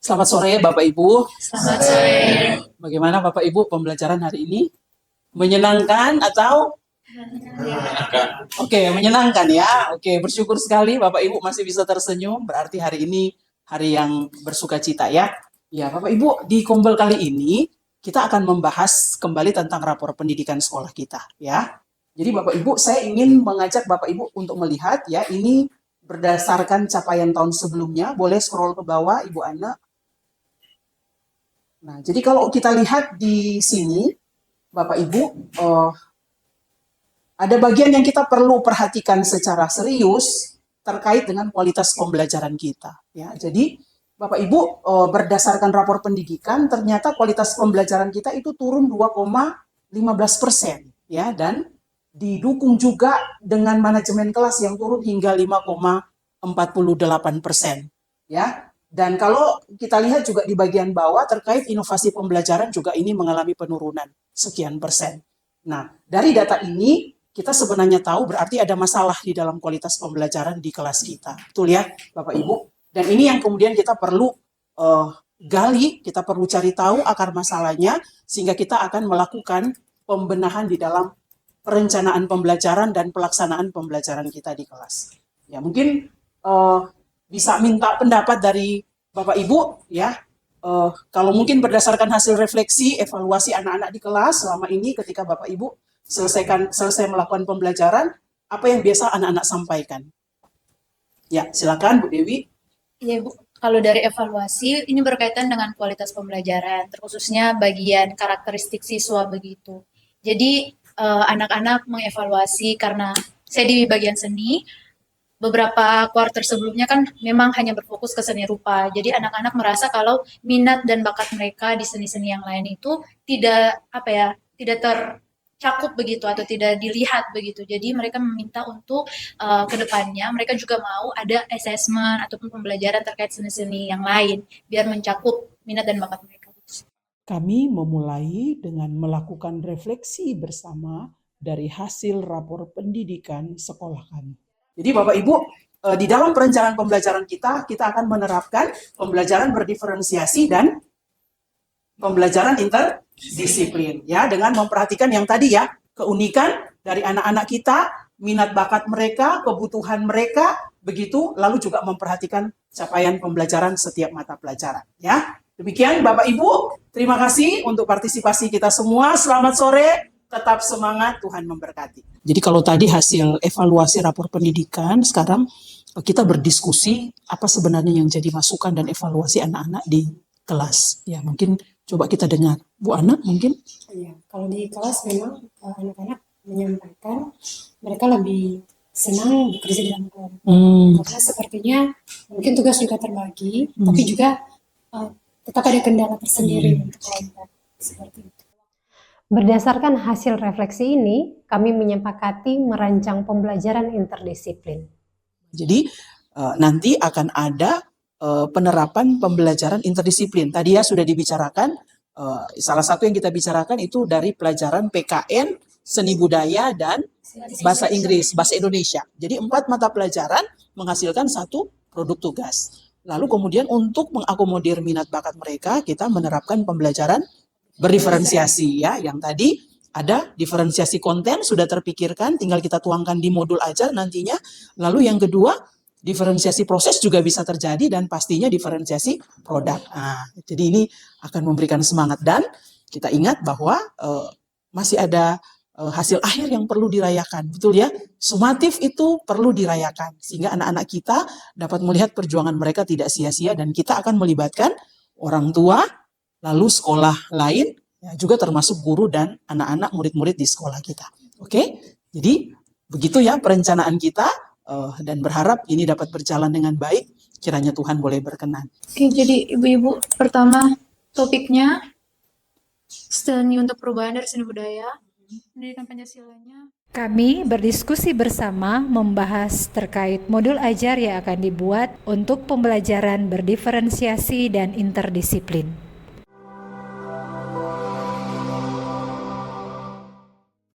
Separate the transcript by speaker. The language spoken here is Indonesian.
Speaker 1: Selamat sore Bapak Ibu.
Speaker 2: Selamat sore.
Speaker 1: Bagaimana Bapak Ibu pembelajaran hari ini? Menyenangkan atau? Oke, menyenangkan ya. Oke, bersyukur sekali Bapak Ibu masih bisa tersenyum. Berarti hari ini hari yang bersukacita ya. Ya, Bapak Ibu, di Kumpul kali ini kita akan membahas kembali tentang rapor pendidikan sekolah kita ya. Jadi Bapak Ibu, saya ingin mengajak Bapak Ibu untuk melihat ya, ini berdasarkan capaian tahun sebelumnya. Boleh scroll ke bawah Ibu Ana. Nah, jadi kalau kita lihat di sini, Bapak Ibu, ada bagian yang kita perlu perhatikan secara serius terkait dengan kualitas pembelajaran kita. Ya, jadi Bapak Ibu, berdasarkan rapor pendidikan, ternyata kualitas pembelajaran kita itu turun 2,15%, ya, dan didukung juga dengan manajemen kelas yang turun hingga 5,48%, ya. Dan kalau kita lihat juga di bagian bawah terkait inovasi pembelajaran juga ini mengalami penurunan sekian persen. Nah, dari data ini kita sebenarnya tahu berarti ada masalah di dalam kualitas pembelajaran di kelas kita. Betul ya, Bapak Ibu? Dan ini yang kemudian kita perlu gali, kita perlu cari tahu akar masalahnya sehingga kita akan melakukan pembenahan di dalam perencanaan pembelajaran dan pelaksanaan pembelajaran kita di kelas. Ya, mungkin bisa minta pendapat dari Bapak Ibu ya, kalau mungkin berdasarkan hasil refleksi evaluasi anak-anak di kelas selama ini ketika Bapak Ibu selesai melakukan pembelajaran, apa yang biasa anak-anak sampaikan? Ya, silakan Bu Dewi.
Speaker 2: Iya Bu, kalau dari evaluasi ini berkaitan dengan kualitas pembelajaran, terkhususnya bagian karakteristik siswa begitu. Jadi anak-anak mengevaluasi karena saya di bagian seni. Beberapa kuarter sebelumnya kan memang hanya berfokus ke seni rupa. Jadi anak-anak merasa kalau minat dan bakat mereka di seni-seni yang lain itu tidak tercakup begitu atau tidak dilihat begitu. Jadi mereka meminta untuk kedepannya mereka juga mau ada assessment ataupun pembelajaran terkait seni-seni yang lain biar mencakup minat dan bakat mereka.
Speaker 1: Kami memulai dengan melakukan refleksi bersama dari hasil rapor pendidikan sekolah kami. Jadi Bapak Ibu, di dalam perencanaan pembelajaran kita akan menerapkan pembelajaran berdiferensiasi dan pembelajaran interdisiplin, ya, dengan memperhatikan yang tadi ya, keunikan dari anak-anak kita, minat bakat mereka, kebutuhan mereka, begitu, lalu juga memperhatikan capaian pembelajaran setiap mata pelajaran, ya. Demikian Bapak Ibu, terima kasih untuk partisipasi kita semua. Selamat sore. Tetap semangat, Tuhan memberkati. Jadi kalau tadi hasil evaluasi rapor pendidikan, sekarang kita berdiskusi apa sebenarnya yang jadi masukan dan evaluasi anak-anak di kelas. Ya, mungkin coba kita dengar. Bu Ana, mungkin?
Speaker 3: Ya, kalau di kelas memang anak-anak menyampaikan mereka lebih senang bekerja di dalam kelompok. Karena sepertinya mungkin tugas juga terbagi, tapi juga tetap ada kendala tersendiri untuk kelompok. Seperti itu.
Speaker 4: Berdasarkan hasil refleksi ini, kami menyepakati merancang pembelajaran interdisiplin.
Speaker 1: Jadi nanti akan ada penerapan pembelajaran interdisiplin. Tadi ya sudah dibicarakan, salah satu yang kita bicarakan itu dari pelajaran PKN, seni budaya, dan bahasa Inggris, bahasa Indonesia. Jadi 4 mata pelajaran menghasilkan 1 produk tugas. Lalu kemudian untuk mengakomodir minat bakat mereka, kita menerapkan pembelajaran berdiferensiasi ya, yang tadi ada diferensiasi konten sudah terpikirkan, tinggal kita tuangkan di modul ajar nantinya. Lalu yang kedua, diferensiasi proses juga bisa terjadi dan pastinya diferensiasi produk. Nah, jadi ini akan memberikan semangat dan kita ingat bahwa masih ada hasil akhir yang perlu dirayakan, betul ya? Sumatif itu perlu dirayakan sehingga anak-anak kita dapat melihat perjuangan mereka tidak sia-sia dan kita akan melibatkan orang tua, lalu sekolah lain, ya, juga termasuk guru dan anak-anak murid-murid di sekolah kita. Oke, jadi begitu ya perencanaan kita dan berharap ini dapat berjalan dengan baik. Kiranya Tuhan boleh berkenan.
Speaker 2: Oke, jadi ibu-ibu pertama topiknya seni untuk perubahan dari seni budaya, pendidikan Pancasilanya.
Speaker 4: Kami berdiskusi bersama membahas terkait modul ajar yang akan dibuat untuk pembelajaran berdiferensiasi dan interdisiplin.